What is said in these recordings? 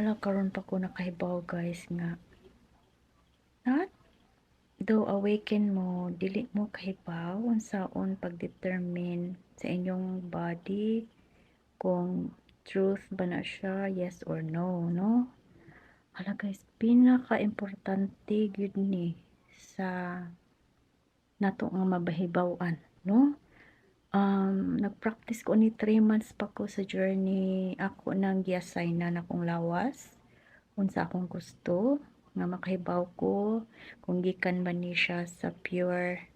Wala karon pa ko nakahibaw guys nga not though awaken mo dili mo kahibaw unsaon pag-determine sa inyong body kung truth ba na siya, yes or no, no? Hala guys, pinaka-importante gyud ni sa nato nga mabahibaw-an, no? Nag-practice ko ni 3 months pa ko sa journey ako nang gi-assign na akong lawas unsa akong gusto nga makahibaw ko kung gikan ba ni siya sa pure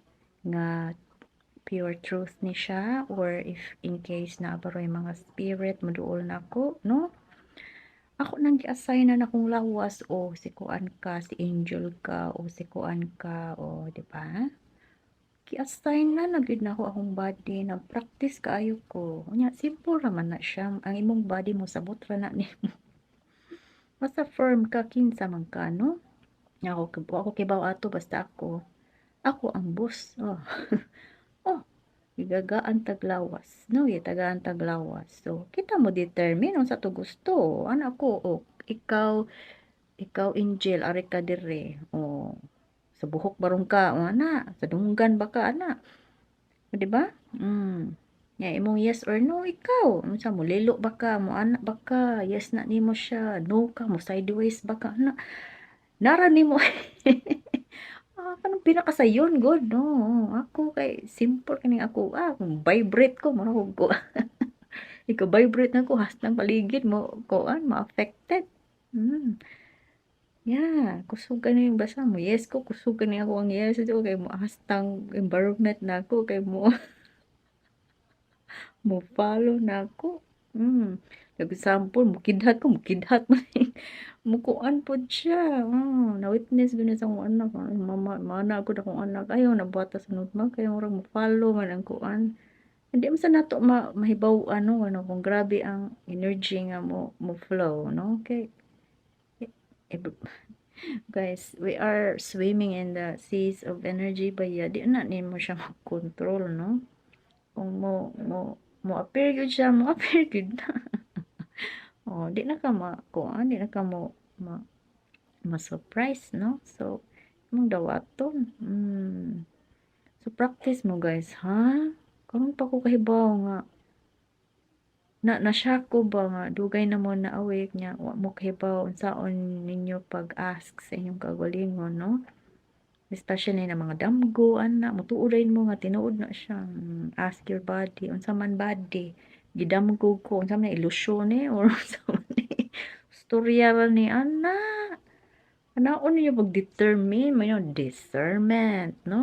truth ni siya or if in case na baroy mga spirit moduol na ako, no? Ako nang gi-assign na akong lawas o si kuan ka, si angel ka o si kuan ka o di ba? Gi-assign na gyud nako akong body, nag-practice kaayo ko. Unya simple ra man na siya, ang imong body mo sabot ra na ni. Basta firm ka kinsa man ka, no? Ako kibaw ato basta ako ang boss. Oh. Oh, igagaan taglawas, no? Tagaan taglawas. So, kita mo determine unsa to gusto. Ana ko, oh, ikaw angel, ari ka dire. Oh, sa buhok barong ka, o ana, sa dunggan ba ka, ana. O, di ba? Ya, imong yes or no, ikaw. Unsa mo, lilo ba ka, mo anak ba ka, yes na nimo siya, no ka, mo sideways ba ka, ana. Nara nimo. Kanang pinakasayon god no. Ako kay simple kini ako. Kung vibrate ko manahog ko. Ikaw vibrate na ko hastang paligid mo ko ma-affected. Hmm. Yeah, kusog ka na yung basa mo. Yes ko, kusog ka na ako ang yes. Ito kay mo hastang environment na ako kay mo mo follow na ako. Example, mukidhat mo. Mukuan po siya. Na-witness ko na sa akong anak. Mana ako na akong anak. Ayaw, nabata sa nutmag. Kaya orang mo-follow man ang kuan. Hindi mo sa nato mahibaw kung grabe ang energy nga mo flow, no? Okay. Eh, guys, we are swimming in the seas of energy ba ya? Di na ni mo siya mag-control, no? Kung mo appear gyud siya, mo appear gyud na. Oh, di na ka kuan, di na ka ma-surprise, no? So, mong dawaton. So, practice mo, guys, ha? Karon pa ko kahibaw nga. Na-shock ko ba nga, dugay na mo na awake niya, wa mo kahibaw, unsaon ninyo pag-ask sa inyong kagalingon, no? Especially na mga damgo, ana, mutuodayin mo nga, tinuod na siya. Ask your body, unsa man body, gidamgo ko, unsa man ilusyon or unsa man storya ra ni ana. Anaon niyo pag-determine, may discernment, no?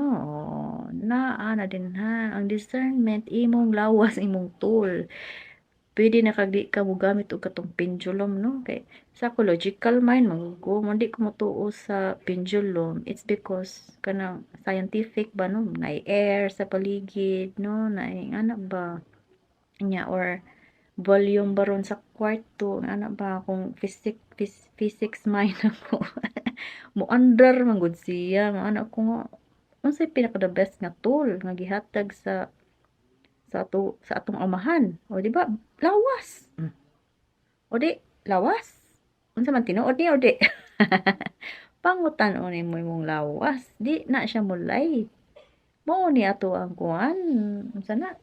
Ana din ha, ang discernment, imong lawas, imong tool. Pwede na kagdi ka mo gamit og katong pendulum, no? Kay psychological mind, manggo, hindi ko motuo sa pendulum. It's because kanang scientific ba, no? Na air sa paligid, no? Na ana ba? Nya, or volume baron sa kwarto, ana ba? Kung physics mind ako. Muandar man gud siya nga anak ko nga unsay pinaka the best nga tool nga gihatag sa atong amahan o di ba lawas. O di lawas unsa man tinuod ni o di pangutan-on mo imong lawas di na siya mulay mao ni ato ang kuan unsa na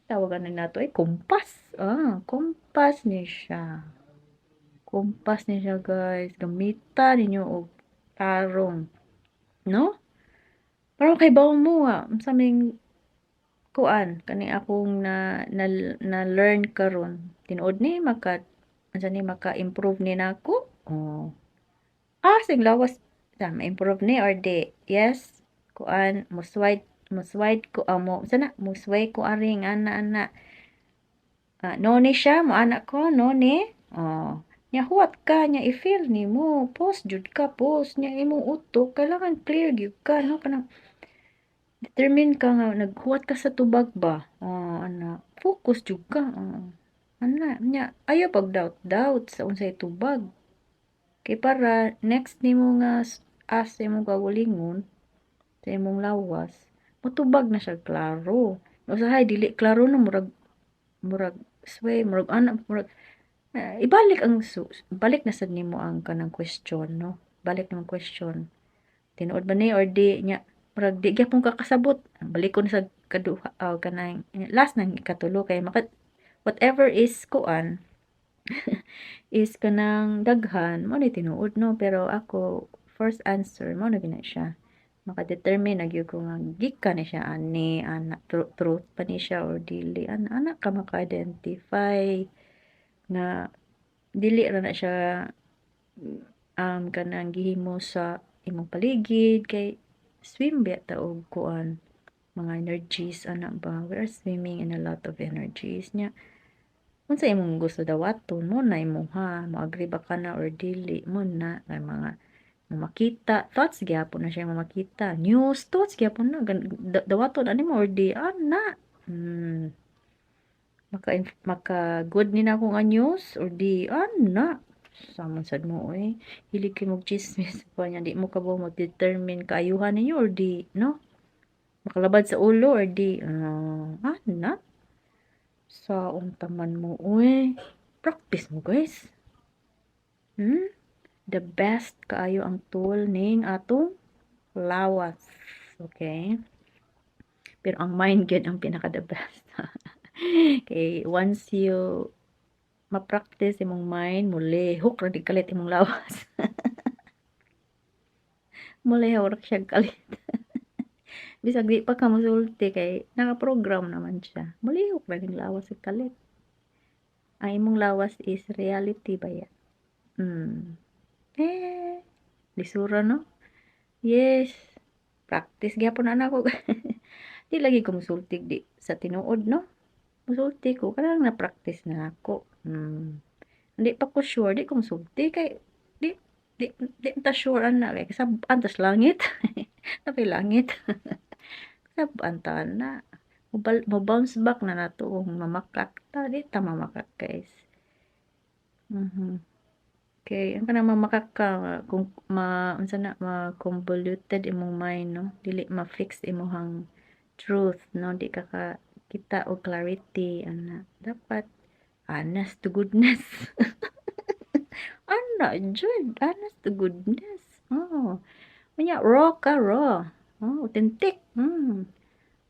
tawagan na nato ay kompas kompas ni siya. Kompas ni siya guys gamitan ninyo og tarong, no? Pero kay bawo mo unsa may kuan kani akong na learn karon tinuod ni unsa ni maka-improve ni nako. Oh. Sing lawas ta ma-improve ni or di. Yes. Kuan muswide ko mo unsa na musway ko aring ana no ni siya mo anak ko no ni. Oh. Nya huwat ka nya i-feel nimo post jud ka post nya imong utok kailangan clear gyud ka no kanang determine ka nga naghuwat ka sa tubag ba ana focus jud ka ana nya ayaw pag doubt sa unsay tubag kay para next nimo nga sa imong kaugalingon sa imong lawas motubag na siya klaro usahay dili klaro na murag sway murag ana murag Ibalik ang balik na sad nimo ang kanang question, no? Balik namang question. Tinuod ba ni or di nya murag di gyapon ka kasabot. Balik ko na sa kaduha kanang last nang ikatulo kay whatever is kuan is kanang daghan mo ni tinuod no pero ako first answer mo na gina siya. Maka-determine na gyud ko nga gikan ni siya ani ana truth pa ni siya or dili ana ka maka-identify nga dili ra na siya kanang gihimo sa imong paligid kay swim ba ta og kuan mga energies ana ba we are swimming in a lot of energies nya unsa imong gusto dawaton mo na imuha mo agree ba ka na or dili mo na kay mga makita thoughts gyapon na siya makita news thoughts gyapon na dawaton ani mo or di ana maka good ni na ako nga news or di ana samon sad mo hilig kay mo chismis pa nya di mo kabaw mag-determine kaayuhan ninyo or di no makalabad sa ulo or di ana sa taman mo practice mo guys the best kaayo ang tool ning atong lawas okay pero ang mind gyud ang pinaka the best okay once you ma-practice imong mind muli hook ra kalit imong lawas muli ra siya kalit bisag di pa ka mosulti kay naka-program naman siya muli hook ra ning lawas sa kalit ang imong lawas is reality ba yan lisura no yes practice gyapon na ako di lagi ko musulti di sa tinuod no musulti ko kanang na practice na ako hindi pa ko sure di ko musulti kay di ta sure ana kay kasab-an tas langit tapay langit kasab-an ta na mo bounce back na nato mamakak ta di ta mamakak guys okay ang kanang mamakaka kung unsa na ma-convoluted imong mind no dili ma-fix imong truth no di ka kita og clarity ana dapat honest to goodness ana jud honest to goodness unya raw ka raw authentic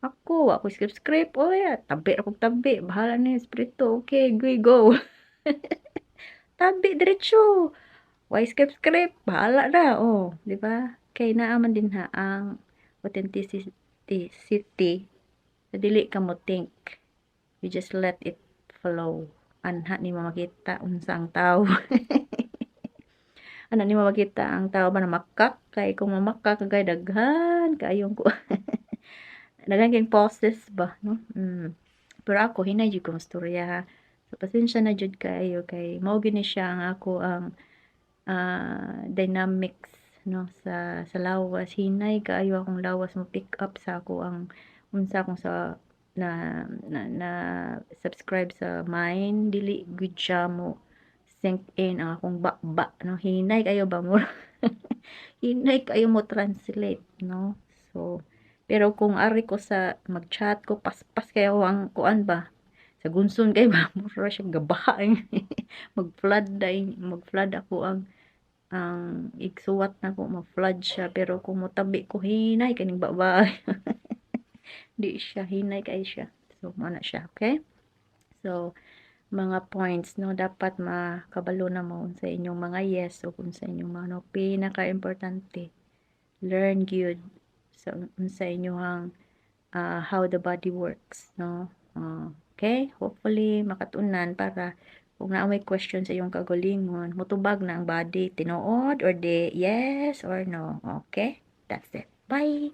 ako script tabi ako tabi bahala ni espiritu okay go tabi diretso why script bahala na di ba kay naa man din ang authenticity dili ka mo think you just let it flow anha ni mo makita unsa ang tao ana ni mo makita ang tao ba na makak kay kung mamakak kay daghan kaayong ko daghan kay poses ba no pero ako hinay jud ko storya so pasensya na jud kayo kay mao gini siya ang ako ang dynamics no sa lawas hinay kaayo akong lawas mo pick up sa ako ang unsa akong sa na subscribe sa mind dili good siya mo sink in ang akong ba no hinay kayo ba mo hinay kayo mo translate no so pero kung ari ko sa mag-chat ko paspas kayo ang kuan ba sa gunson kay ba mura siya gabaha mag-flood ako ang igsuwat na ko ma-flood siya pero kung motabi ko hinay kaning babay di siya hinay kay siya so mana siya okay so mga points no dapat makabalo na mo sa inyong mga yes o kung sa inyong mga no pinaka-importante learn good sa inyong how the body works no okay hopefully makatunan para kung na may question sa iyong kagalingon mutubag na ang body tinuod or di yes or no okay that's it bye